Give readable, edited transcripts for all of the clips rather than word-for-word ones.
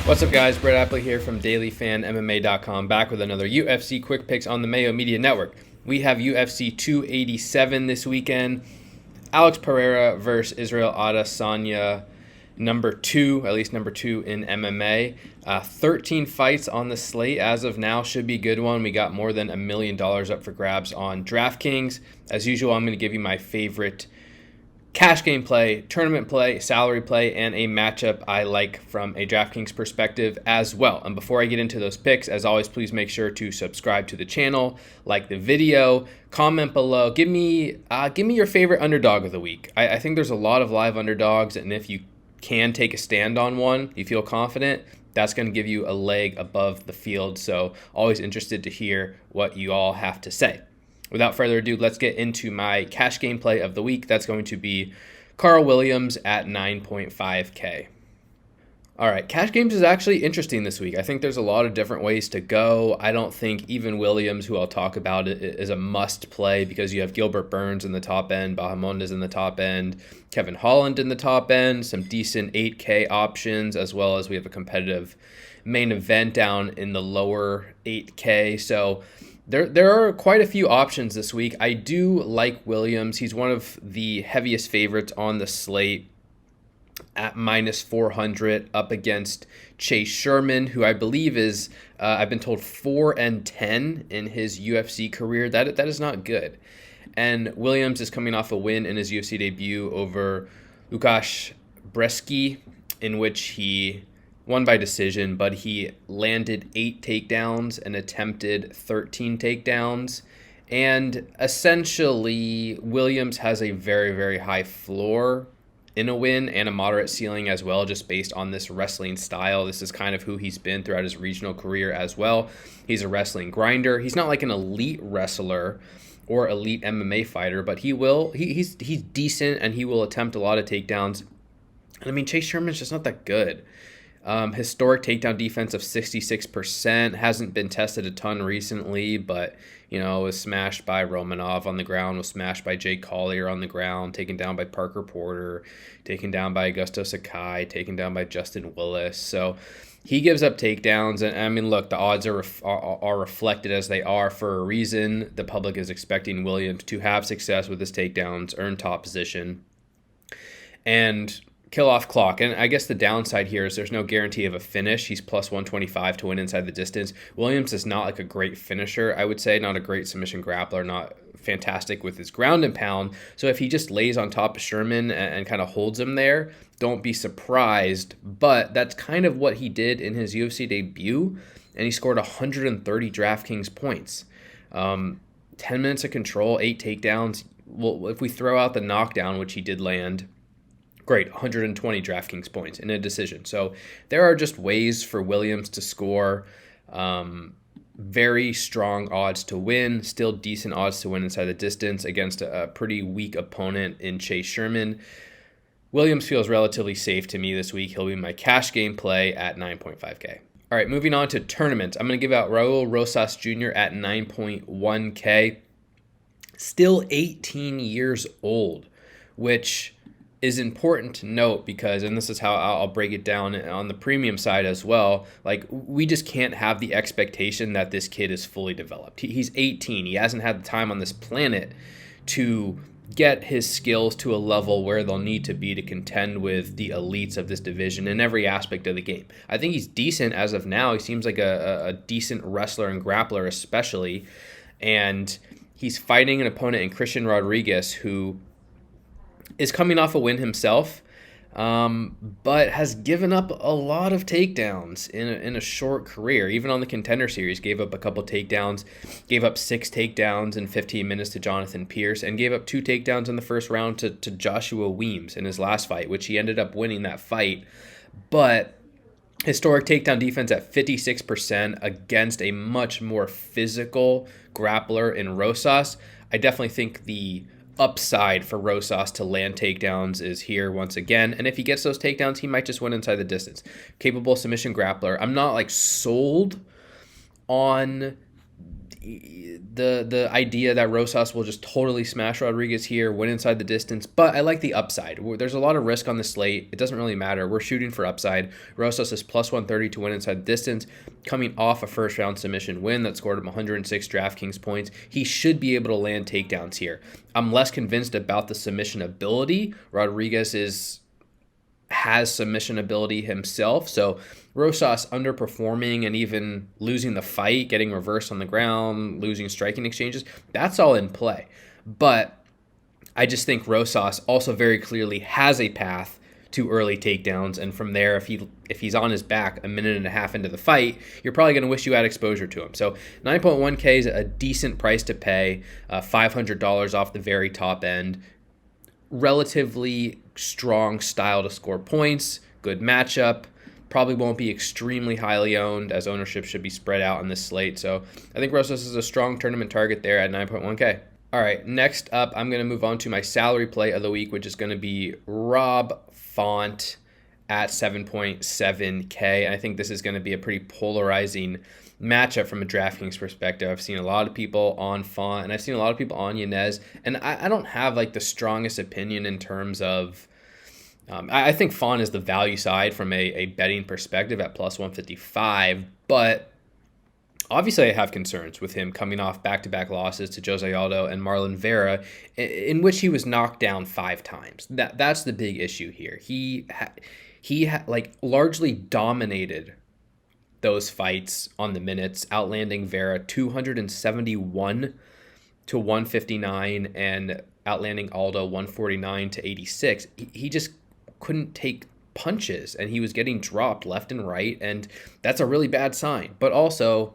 What's up, guys? Brett Appley here from dailyfanmma.com, back with another UFC quick picks on the Mayo Media Network. We have UFC 287 this weekend. Alex Pereira versus Israel Adesanya, number two in MMA. 13 fights on the slate as of now. Should be a good one. We got more than $1 million up for grabs on DraftKings. As usual, I'm going to give you my favorite cash game play, tournament play, salary play, and a matchup I like from a DraftKings perspective as well. And before I get into those picks, as always, please make sure to subscribe to the channel, like the video, comment below. Give me your favorite underdog of the week. I think there's a lot of live underdogs, and if you can take a stand on one, you feel confident, that's going to give you a leg above the field. So always interested to hear what you all have to say. Without further ado, let's get into my cash game play of the week. That's going to be Carl Williams at 9.5K. All right, cash games is actually interesting this week. I think there's a lot of different ways to go. I don't think even Williams, who I'll talk about, is a must play because you have Gilbert Burns in the top end, Bahamondes in the top end, Kevin Holland in the top end, some decent 8K options, as well as we have a competitive main event down in the lower 8K. So There are quite a few options this week. I do like Williams. He's one of the heaviest favorites on the slate at minus 400 up against Chase Sherman, who I believe is, I've been told, 4-10 in his UFC career. That is not good. And Williams is coming off a win in his UFC debut over Łukasz Brzeski, in which he won by decision, but he landed 8 takedowns and attempted 13 takedowns. And essentially, Williams has a very, very high floor in a win and a moderate ceiling as well, just based on this wrestling style. This is kind of who he's been throughout his regional career as well. He's a wrestling grinder. He's not like an elite wrestler or elite MMA fighter, but he's decent, and he will attempt a lot of takedowns. And I mean, Chase Sherman's just not that good. Historic takedown defense of 66%, hasn't been tested a ton recently, but was smashed by Romanov on the ground, was smashed by Jake Collier on the ground, taken down by Parker Porter, taken down by Augusto Sakai, taken down by Justin Willis. So he gives up takedowns, and I mean, look, the odds are reflected as they are for a reason. The public is expecting Williams to have success with his takedowns, earn top position, and kill off clock. And I guess the downside here is there's no guarantee of a finish. He's plus 125 to win inside the distance. Williams is not like a great finisher, I would say, not a great submission grappler, not fantastic with his ground and pound. So if he just lays on top of Sherman and kind of holds him there, don't be surprised. But that's kind of what he did in his UFC debut, and he scored 130 DraftKings points. 10 minutes of control, 8 takedowns. Well, if we throw out the knockdown, which he did land, great, 120 DraftKings points in a decision. So there are just ways for Williams to score. Very strong odds to win, still decent odds to win inside the distance against a pretty weak opponent in Chase Sherman. Williams feels relatively safe to me this week. He'll be my cash game play at 9.5K. All right, moving on to tournaments. I'm going to give out Raul Rosas Jr. at 9.1K. Still 18 years old, which is important to note because, and this is how I'll break it down on the premium side as well, like we just can't have the expectation that this kid is fully developed. He's 18. He hasn't had the time on this planet to get his skills to a level where they'll need to be to contend with the elites of this division in every aspect of the game. I think he's decent as of now. He seems like a decent wrestler and grappler especially, and he's fighting an opponent in Christian Rodriguez who is coming off a win himself, but has given up a lot of takedowns in a short career. Even on the Contender Series, gave up a couple takedowns, gave up 6 takedowns in 15 minutes to Jonathan Pierce, and gave up 2 takedowns in the first round to Joshua Weems in his last fight, which he ended up winning that fight. But historic takedown defense at 56% against a much more physical grappler in Rosas. I definitely think the upside for Rosas to land takedowns is here once again. And if he gets those takedowns, he might just win inside the distance. Capable submission grappler. I'm not like sold on the idea that Rosas will just totally smash Rodriguez here, win inside the distance, but I like the upside. There's a lot of risk on the slate. It doesn't really matter. We're shooting for upside. Rosas is plus 130 to win inside the distance, coming off a first-round submission win that scored him 106 DraftKings points. He should be able to land takedowns here. I'm less convinced about the submission ability. Rodriguez has submission ability himself, so Rosas underperforming and even losing the fight, getting reversed on the ground, losing striking exchanges, that's all in play. But I just think Rosas also very clearly has a path to early takedowns, and from there, if he's on his back a minute and a half into the fight, you're probably going to wish you had exposure to him. So 9.1K is a decent price to pay, $500 off the very top end. Relatively strong style to score points, good matchup. Probably won't be extremely highly owned, as ownership should be spread out on this slate. So I think Rosas is a strong tournament target there at 9.1K. All right, next up, I'm going to move on to my salary play of the week, which is going to be Rob Font at 7.7K. I think this is going to be a pretty polarizing matchup from a DraftKings perspective. I've seen a lot of people on Font, and I've seen a lot of people on Yanez, and I don't have like the strongest opinion in terms of I think Font is the value side from a betting perspective at plus 155, but obviously I have concerns with him coming off back-to-back losses to Jose Aldo and Marlon Vera, in which he was knocked down 5 times. That's the big issue here. He like largely dominated those fights on the minutes, outlanding Vera 271 to 159 and outlanding Aldo 149 to 86. He just couldn't take punches, and he was getting dropped left and right, and that's a really bad sign. But also,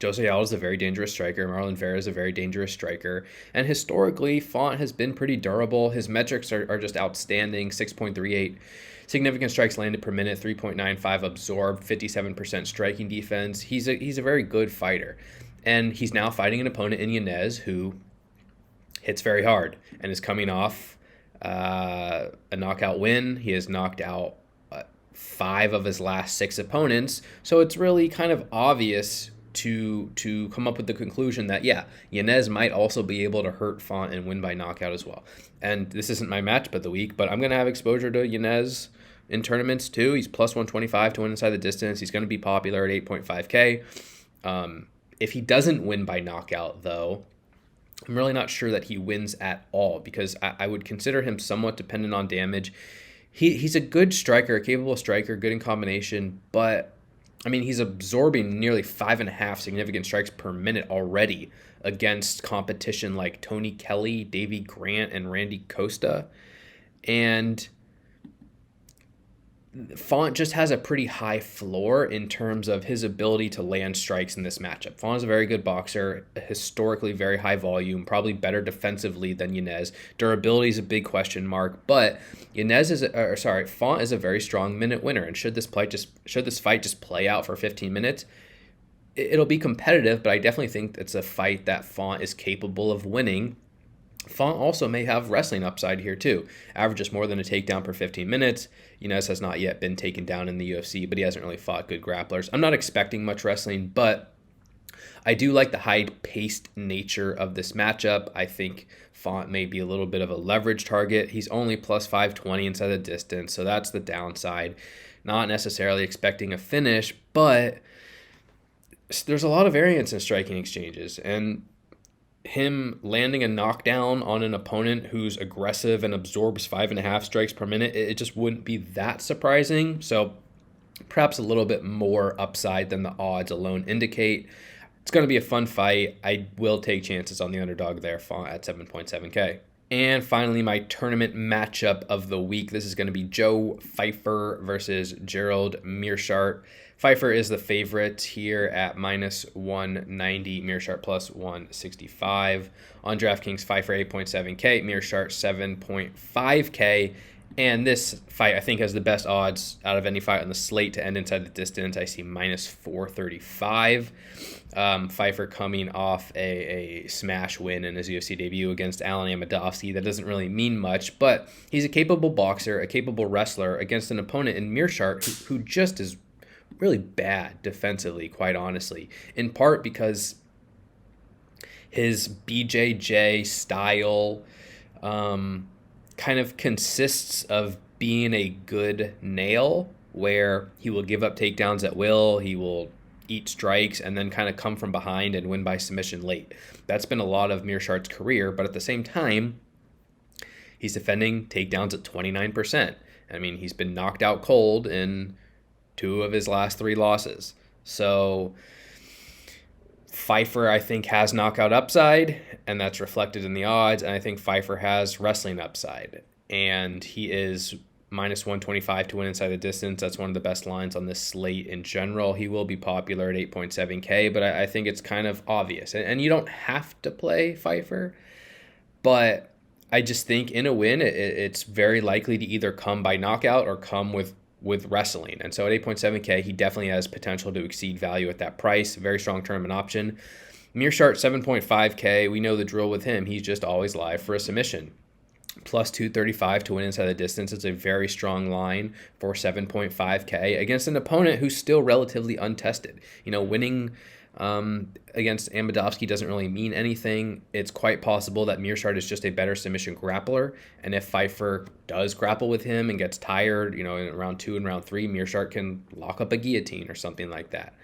Jose Aldo is a very dangerous striker. Marlon Vera is a very dangerous striker. And historically, Font has been pretty durable. His metrics are just outstanding. 6.38 significant strikes landed per minute, 3.95 absorbed, 57% striking defense. He's a very good fighter. And he's now fighting an opponent in Yanez who hits very hard and is coming off a knockout win. He has knocked out 5 of his last 6 opponents. So it's really kind of obvious to come up with the conclusion that, yeah, Yanez might also be able to hurt Font and win by knockout as well. And this isn't my matchup of the week, but I'm going to have exposure to Yanez in tournaments too. He's plus 125 to win inside the distance. He's going to be popular at 8.5K. If he doesn't win by knockout, though, I'm really not sure that he wins at all, because I would consider him somewhat dependent on damage. He's a good striker, a capable striker, good in combination, but I mean, he's absorbing nearly 5.5 significant strikes per minute already against competition like Tony Kelly, Davey Grant, and Randy Costa. And Font just has a pretty high floor in terms of his ability to land strikes in this matchup. Font is a very good boxer, historically very high volume, probably better defensively than Yanez. Durability is a big question mark, but Font is a very strong minute winner. And should this fight just play out for 15 minutes, it'll be competitive. But I definitely think it's a fight that Font is capable of winning. Font also may have wrestling upside here too. Averages more than a takedown per 15 minutes. Yanez has not yet been taken down in the UFC, but he hasn't really fought good grapplers. I'm not expecting much wrestling, but I do like the high-paced nature of this matchup. I think Font may be a little bit of a leverage target. He's only plus 520 inside the distance, so that's the downside. Not necessarily expecting a finish, but there's a lot of variance in striking exchanges, and him landing a knockdown on an opponent who's aggressive and absorbs 5.5 strikes per minute, it just wouldn't be that surprising. So perhaps a little bit more upside than the odds alone indicate. It's going to be a fun fight. I will take chances on the underdog there, Font at 7.7K. And finally, my tournament matchup of the week. This is going to be Joe Pfeiffer versus Gerald Meerschaert. Pfeiffer is the favorite here at minus 190, Meerschaert plus 165. On DraftKings, Pfeiffer 8.7K, Meerschaert 7.5K. And this fight, I think, has the best odds out of any fight on the slate to end inside the distance. I see minus 435. Pfeiffer coming off a smash win in his UFC debut against Alan Amedovski. That doesn't really mean much, but he's a capable boxer, a capable wrestler against an opponent in Meerschaert who just is really bad defensively, quite honestly, in part because His BJJ style kind of consists of being a good nail, where he will give up takedowns at will, he will eat strikes, and then kind of come from behind and win by submission late. That's been a lot of Meerschaert's career, but at the same time, he's defending takedowns at 29%. I mean, he's been knocked out cold in 2 of his last 3 losses. So Pfeiffer, I think, has knockout upside, and that's reflected in the odds. And I think Pfeiffer has wrestling upside. And he is minus 125 to win inside the distance. That's one of the best lines on this slate in general. He will be popular at 8.7K, but I think it's kind of obvious. And you don't have to play Pfeiffer, but I just think in a win, it's very likely to either come by knockout or come with wrestling. And so at 8.7K, he definitely has potential to exceed value at that price. Very strong tournament option. Meerschaert, 7.5K. We know the drill with him. He's just always live for a submission. Plus 235 to win inside the distance. It's a very strong line for 7.5K against an opponent who's still relatively untested. Winning against Amedovski doesn't really mean anything. It's quite possible that Meerschaert is just a better submission grappler, and if Pfeiffer does grapple with him and gets tired, in round 2 and round 3, Meerschaert can lock up a guillotine or something like that.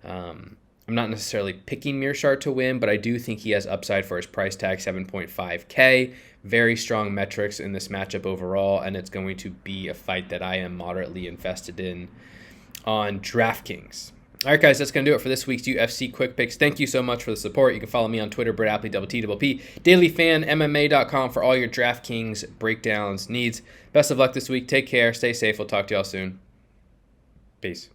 I'm not necessarily picking Meerschaert to win, but I do think he has upside for his price tag, 7.5K. Very strong metrics in this matchup overall, and it's going to be a fight that I am moderately invested in on DraftKings. All right, guys, that's going to do it for this week's UFC Quick Picks. Thank you so much for the support. You can follow me on Twitter, Appley, TTPP, DailyFanMMA.com for all your DraftKings breakdowns needs. Best of luck this week. Take care. Stay safe. We'll talk to y'all soon. Peace.